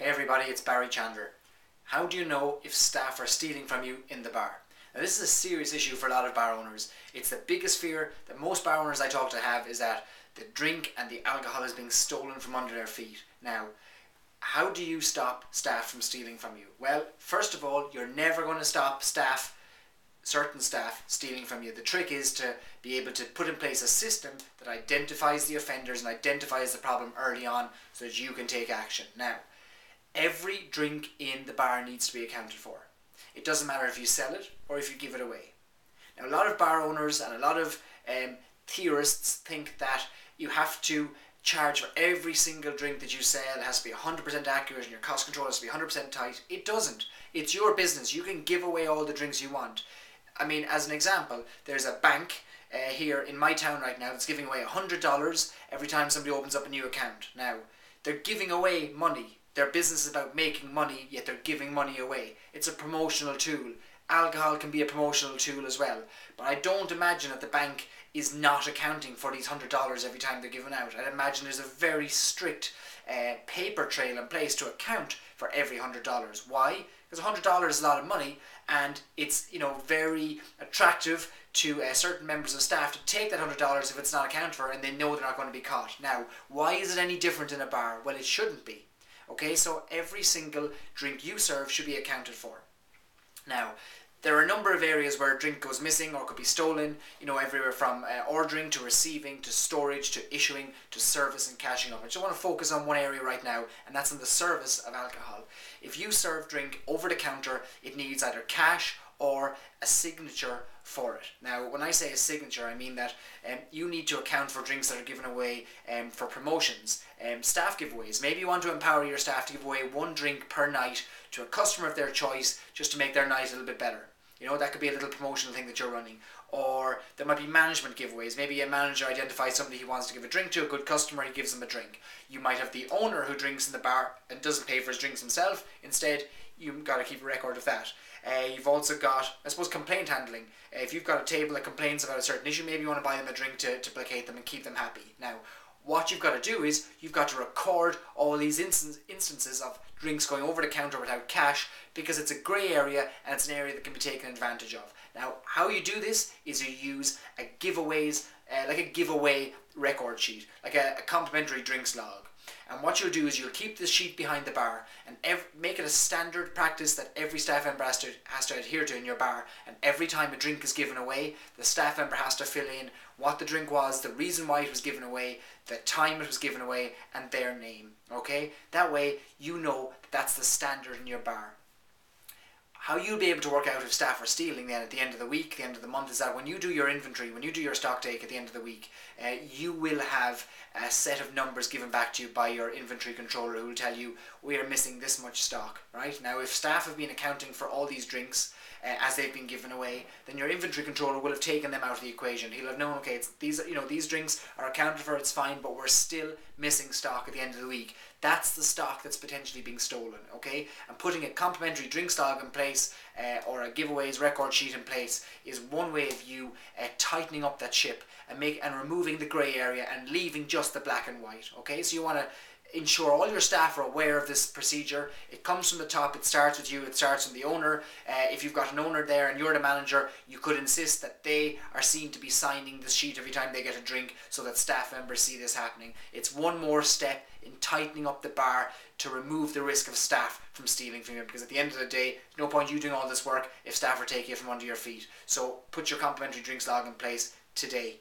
Hey everybody, it's Barry Chandler. How do you know if staff are stealing from you in the bar? Now this is a serious issue for a lot of bar owners. It's the biggest fear that most bar owners I talk to have, is that the drink and the alcohol is being stolen from under their feet. Now, how do you stop staff from stealing from you? Well, first of all, you're never going to stop certain staff stealing from you. The trick is to be able to put in place a system that identifies the offenders and identifies the problem early on so that you can take action. Now, every drink in the bar needs to be accounted for. It doesn't matter if you sell it or if you give it away. Now, a lot of bar owners and a lot of theorists think that you have to charge for every single drink that you sell. It has to be 100% accurate and your cost control has to be 100% tight. It doesn't. It's your business. You can give away all the drinks you want. I mean, as an example, there's a bank here in my town right now that's giving away $100 every time somebody opens up a new account. Now, they're giving away money. Their business is about making money, yet they're giving money away. It's a promotional tool. Alcohol can be a promotional tool as well. But I don't imagine that the bank is not accounting for these $100 every time they're given out. I'd imagine there's a very strict paper trail in place to account for every $100. Why? Because $100 is a lot of money, and it's very attractive to certain members of staff to take that $100 if it's not accounted for, and they know they're not going to be caught. Now, why is it any different in a bar? Well, it shouldn't be. Okay, so every single drink you serve should be accounted for. Now, there are a number of areas where a drink goes missing or could be stolen, everywhere from ordering to receiving to storage to issuing to service and cashing up. I just want to focus on one area right now, and that's in the service of alcohol. If you serve drink over the counter, it needs either cash or a signature for it. Now, when I say a signature, I mean that you need to account for drinks that are given away for promotions, staff giveaways. Maybe you want to empower your staff to give away one drink per night to a customer of their choice just to make their night a little bit better. That could be a little promotional thing that you're running. Or there might be management giveaways. Maybe a manager identifies somebody he wants to give a drink to, a good customer, he gives them a drink. You might have the owner who drinks in the bar and doesn't pay for his drinks himself. Instead, you've got to keep a record of that. You've also got, I suppose, complaint handling. If you've got a table that complains about a certain issue, maybe you want to buy them a drink to placate them and keep them happy. Now, what you've got to do is you've got to record all these instances of drinks going over the counter without cash, because it's a grey area and it's an area that can be taken advantage of. Now, how you do this is you use a giveaway record sheet, like a complimentary drinks log. And what you'll do is you'll keep this sheet behind the bar and make it a standard practice that every staff member has to adhere to in your bar. And every time a drink is given away, the staff member has to fill in what the drink was, the reason why it was given away, the time it was given away, and their name. Okay? That way you know that's the standard in your bar. How you'll be able to work out if staff are stealing then at the end of the week, the end of the month, is that when you do your inventory, when you do your stock take at the end of the week, you will have a set of numbers given back to you by your inventory controller who will tell you, we are missing this much stock, right? Now, if staff have been accounting for all these drinks as they've been given away, then your inventory controller will have taken them out of the equation. He'll have known, okay, these drinks are accounted for, it's fine, but we're still missing stock at the end of the week. That's the stock that's potentially being stolen, okay? And putting a complimentary drinks log in place or a giveaways record sheet in place is one way of you tightening up that ship and removing the grey area and leaving just the black and white, okay? So you want to ensure all your staff are aware of this procedure. It comes from the top, it starts with you, it starts from the owner. If you've got an owner there and you're the manager, you could insist that they are seen to be signing this sheet every time they get a drink so that staff members see this happening. It's one more step in tightening up the bar to remove the risk of staff from stealing from you, because at the end of the day, there's no point you doing all this work if staff are taking it from under your feet. So put your complimentary drinks log in place today.